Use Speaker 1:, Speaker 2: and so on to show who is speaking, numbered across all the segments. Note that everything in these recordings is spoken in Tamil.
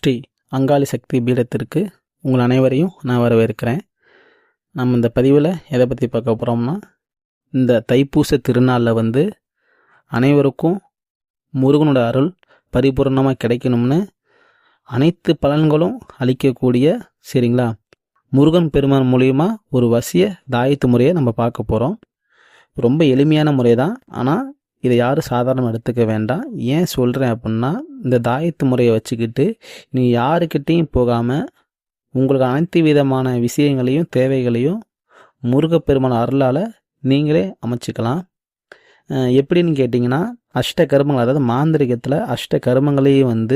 Speaker 1: ஸ்ரீ அங்காளி சக்தி பீடத்திற்கு உங்கள் அனைவரையும் நான் வரவேற்கிறேன். நம்ம இந்த பதிவில் எதை பற்றி பார்க்க போகிறோம்னா, இந்த தைப்பூச திருநாளில் அனைவருக்கும் முருகனோட அருள் பரிபூர்ணமாக கிடைக்கணும்னு அனைத்து பலன்களும் அளிக்கக்கூடிய சரிங்களா முருகன் பெருமான் மூலியமா ஒரு வசிய தாயத்து முறையை நம்ம பார்க்க போகிறோம். ரொம்ப எளிமையான முறை தான், ஆனால் இதை யாரும் சாதாரணமாக எடுத்துக்க வேண்டாம். ஏன் சொல்கிறேன் அப்படின்னா, இந்த தாயத்து முறையை வச்சுக்கிட்டு நீ யாருக்கிட்டேயும் போகாமல் உங்களுக்கு அனைத்து விதமான விஷயங்களையும் தேவைகளையும் முருகப்பெருமான் அருளால் நீங்களே அமைச்சிக்கலாம். எப்படின்னு கேட்டிங்கன்னா, அஷ்ட கருமங்கள், அதாவது மாந்திரிகத்தில் அஷ்ட கருமங்களையும்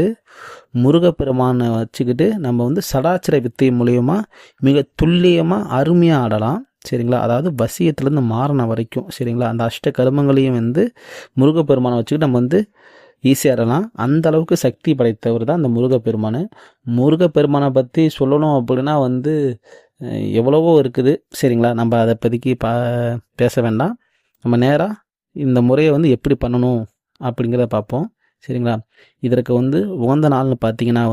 Speaker 1: முருகப்பெருமானை வச்சுக்கிட்டு நம்ம சடாச்சர வித்தை மூலியமாக மிக துல்லியமாக அருமையாக ஆடலாம் சரிங்களா. அதாவது வசியத்துலேருந்து மாறின வரைக்கும் சரிங்களா. அந்த அஷ்ட கருமங்களையும் முருகப்பெருமானை வச்சுக்கிட்டு நம்ம ஈஸியாக ஆடலாம். அந்த அளவுக்கு சக்தி படைத்தவர் தான் அந்த முருகப்பெருமான். முருகப்பெருமானை பற்றி சொல்லணும் அப்படின்னா எவ்வளவோ இருக்குது சரிங்களா. நம்ம அதை பற்றிக்கு பேச வேண்டாம். நம்ம நேராக இந்த முறையை எப்படி பண்ணணும் அப்படிங்கிறத பார்ப்போம் சரிங்களா. இதற்கு உகந்த நாள்னு பார்த்தீங்கன்னா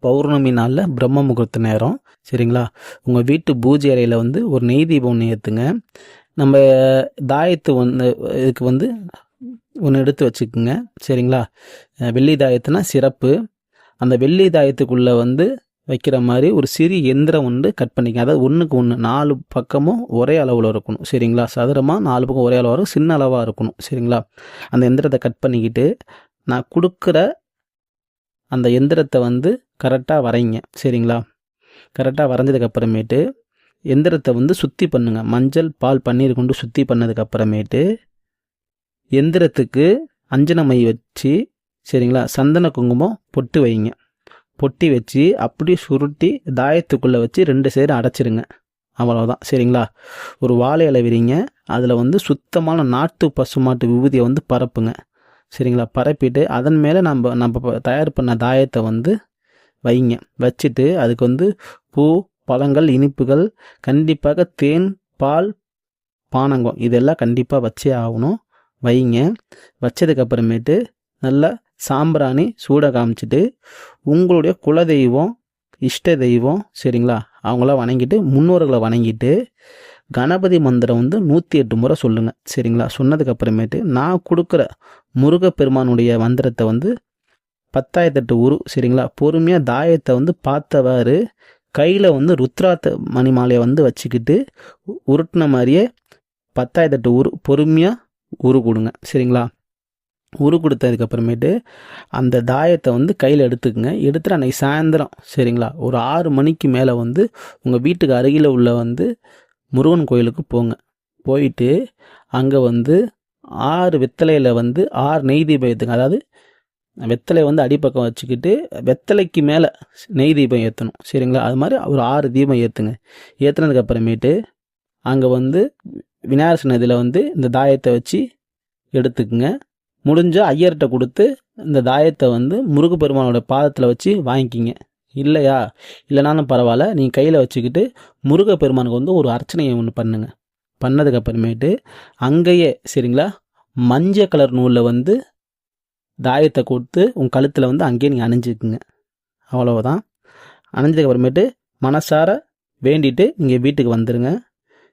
Speaker 1: பௌர்ணமி நாளில் பிரம்ம முகூர்த்த நேரம் சரிங்களா. உங்கள் வீட்டு பூஜை அறையில் ஒரு நெய் தீபம் ஒன்று ஏற்றுங்க. நம்ம தாயத்து இதுக்கு ஒன்று எடுத்து வச்சுக்குங்க சரிங்களா. வெள்ளி தாயத்துனா சிறப்பு. அந்த வெள்ளி தாயத்துக்குள்ளே வைக்கிற மாதிரி ஒரு சிறிய எந்திரம் கட் பண்ணிக்க. அதாவது ஒன்றுக்கு ஒன்று 4 பக்கமும் ஒரே அளவில் இருக்கணும் சரிங்களா. சதுரமாக 4 பக்கம் ஒரே அளவாக இருக்கும், சின்ன அளவாக இருக்கணும் சரிங்களா. அந்த எந்திரத்தை கட் பண்ணிக்கிட்டு நான் கொடுக்குற அந்த எந்திரத்தை கரெக்டாக வரைங்க சரிங்களா. கரெக்டாக வரைஞ்சதுக்கப்புறமேட்டு எந்திரத்தை சுத்தி பண்ணுங்க. மஞ்சள் பால் பன்னீர் கொண்டு சுத்தி பண்ணதுக்கப்புறமேட்டு எந்திரத்துக்கு அஞ்சன மை வச்சு சரிங்களா, சந்தன குங்குமம் பொட்டு வைங்க. பொட்டி வச்சு அப்படியே சுருட்டி தாயத்துக்குள்ளே வச்சு 2 சைடு அடைச்சிருங்க. அவ்வளோதான் சரிங்களா. ஒரு வாழை இலை விரிங்க. அதில் சுத்தமான நாட்டு பசுமாட்டு விபூதியை பரப்புங்க சரிங்களா. பரப்பிட்டு அதன் மேலே நம்ம தயார் பண்ண தாயத்தை வைங்க. வச்சுட்டு அதுக்கு பூ, பழங்கள், இனிப்புகள், கண்டிப்பாக தேன், பால், பானகம் இதெல்லாம் கண்டிப்பாக வச்சே ஆகணும். வைங்க. வச்சதுக்கப்புறமேட்டு நல்லா சாம்பிராணி சூட காமிச்சிட்டு உங்களுடைய குலதெய்வம், இஷ்ட தெய்வம் சரிங்களா அவங்கள வணங்கிட்டு, முன்னோர்களை வணங்கிட்டு கணபதி மந்திரம் 108 முறை சொல்லுங்கள் சரிங்களா. சொன்னதுக்கப்புறமேட்டு நான் கொடுக்குற முருகப்பெருமானுடைய மந்திரத்தை 10,008 உரு சரிங்களா. பொறுமையாக தாயத்தை பார்த்தவாறு கையில் ருத்ராத்த மணி மாலையை வச்சுக்கிட்டு உருட்டின மாதிரியே 10,008 உரு பொறுமையாக உரு கொடுங்க சரிங்களா. உரு கொடுத்ததுக்கப்புறமேட்டு அந்த தாயத்தை கையில் எடுத்துக்கங்க. எடுத்துகிட்டு அன்றைக்கி சாயந்தரம் சரிங்களா ஒரு 6 மணிக்கு மேலே உங்கள் வீட்டுக்கு அருகில் உள்ள முருகன் கோயிலுக்கு போங்க. போயிட்டு அங்கே 6 வெத்தலையில் 6 நெய் தீபம் ஏற்றுங்க. அதாவது வெத்தலை அடிப்பக்கம் வச்சுக்கிட்டு வெத்தலைக்கு மேலே நெய் தீபம் ஏற்றணும் சரிங்களா. அது மாதிரி ஒரு 6 தீபம் ஏற்றுங்க. ஏற்றுனதுக்கப்புறமேட்டு அங்கே விநாயகர் சன்னதியில் இந்த தாயத்தை வச்சு எடுத்துக்குங்க. முடிஞ்ச ஐயர்கிட்ட கொடுத்து இந்த தாயத்தை முருகப்பெருமானோட பாதத்தில் வச்சு வாங்கிக்கிங்க. இல்லைனாலும் பரவாயில்ல, நீங்கள் கையில் வச்சுக்கிட்டு முருகப்பெருமானுக்கு ஒரு அர்ச்சனையை ஒன்று பண்ணுங்க. பண்ணதுக்கப்புறமேட்டு அங்கேயே சரிங்களா மஞ்சள் கலர் நூலில் தாயத்தை கொடுத்து உங்கள் கழுத்தில் அங்கேயே நீங்கள் அணிஞ்சிக்குங்க. அவ்வளவுதான். அணிஞ்சதுக்கப்புறமேட்டு மனசார வேண்டிட்டு நீங்கள் வீட்டுக்கு வந்துடுங்க.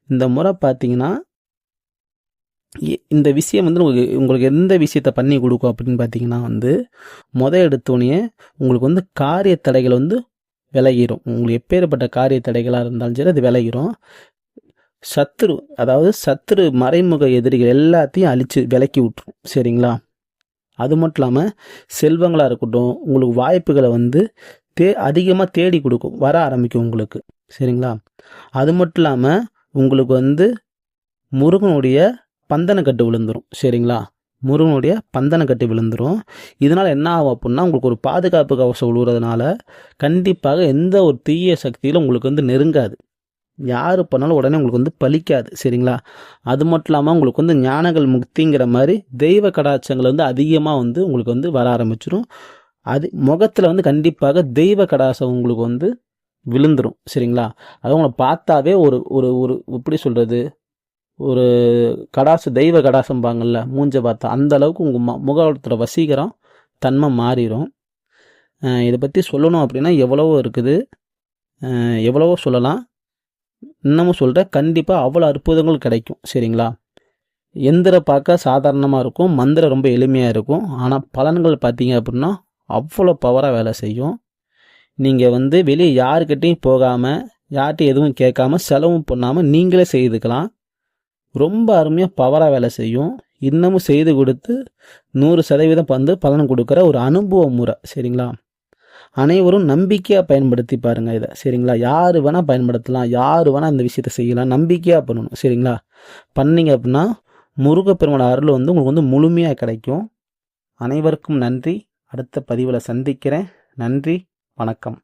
Speaker 1: இந்த முறை பார்த்தீங்கன்னா இந்த விஷயம் உங்களுக்கு எந்த விஷயத்தை பண்ணி கொடுக்கும் அப்படின்னு பார்த்தீங்கன்னா எடுத்தோடனே உங்களுக்கு காரிய தடைகள் விலகிரும். உங்களுக்கு எப்பேற்பட்ட காரிய தடைகளாக இருந்தாலும் சரி அது விலகிரும். சத்துரு மறைமுக எதிரிகள் எல்லாத்தையும் அழிச்சு விலக்கி விட்டுரும் சரிங்களா. அது மட்டும் இல்லாமல் செல்வங்களாக இருக்கட்டும், உங்களுக்கு வாய்ப்புகளை அதிகமாக தேடி கொடுக்கும், வர ஆரம்பிக்கும் உங்களுக்கு சரிங்களா. அது மட்டும் இல்லாமல் உங்களுக்கு முருகனுடைய பந்தனக்கட்டு விழுந்துடும் சரிங்களா. முருகனுடைய பந்தனக்கட்டு விழுந்துடும். இதனால் என்ன ஆகும் அப்படின்னா, உங்களுக்கு ஒரு பாதுகாப்பு கவசம் விழுறதுனால கண்டிப்பாக எந்த ஒரு தீய சக்தியிலும் உங்களுக்கு நெருங்காது. யார் பண்ணாலும் உடனே உங்களுக்கு பலிக்காது சரிங்களா. அது மட்டும் இல்லாமல் உங்களுக்கு ஞானங்கள் முக்திங்கிற மாதிரி தெய்வ கடாட்சங்கள் அதிகமாக உங்களுக்கு வர ஆரம்பிச்சிடும். அது முகத்தில் கண்டிப்பாக தெய்வ கடாசம் உங்களுக்கு விழுந்துடும் சரிங்களா. அது உங்களை பார்த்தாவே ஒரு ஒரு எப்படி சொல்கிறது, ஒரு கடாசம், தெய்வ கடாசம்பாங்கள்ல மூஞ்ச பார்த்தா அந்த அளவுக்கு உங்கள் முகத்தோட வசீகரம் தன்மை மாறிடும். இதை பற்றி சொல்லணும் அப்படின்னா எவ்வளவோ இருக்குது, எவ்வளவோ சொல்லலாம். இன்னமும் சொல்கிறேன், கண்டிப்பாக அவ்வளோ அற்புதங்கள் கிடைக்கும். சரிங்களா? எந்திரம் பார்க்க சாதாரணமாக இருக்கும், மந்திரம் ரொம்ப எளிமையாக இருக்கும். ஆனால் பலன்கள் பார்த்தீங்க அப்படின்னா அவ்வளோ பவராக வேலை செய்யும். நீங்கள் வந்து வெளியே யாருக்கிட்டையும் போகாமல், யார்கிட்டையும் எதுவும் கேட்காம, செலவும் பண்ணாமல் நீங்களே செய்துக்கலாம். ரொம்ப அருமையாக பவராக வேலை செய்யும். இன்னமும் செய்து கொடுத்து 100% வந்து பலன் கொடுக்குற ஒரு அனுபவ முறை. சரிங்களா? அனைவரும் நம்பிக்கையாக பயன்படுத்தி பாருங்கள் இதை. சரிங்களா? யார் வேணால் பயன்படுத்தலாம், யார் வேணால் இந்த விஷயத்தை செய்யலாம். நம்பிக்கையாக பண்ணணும். சரிங்களா? பண்ணிங்க அப்படின்னா முருகப்பெருமாள் அருள் வந்து உங்களுக்கு வந்து முழுமையாக கிடைக்கும். அனைவருக்கும் நன்றி. அடுத்த பதிவில் சந்திக்கிறேன். நன்றி, வணக்கம்.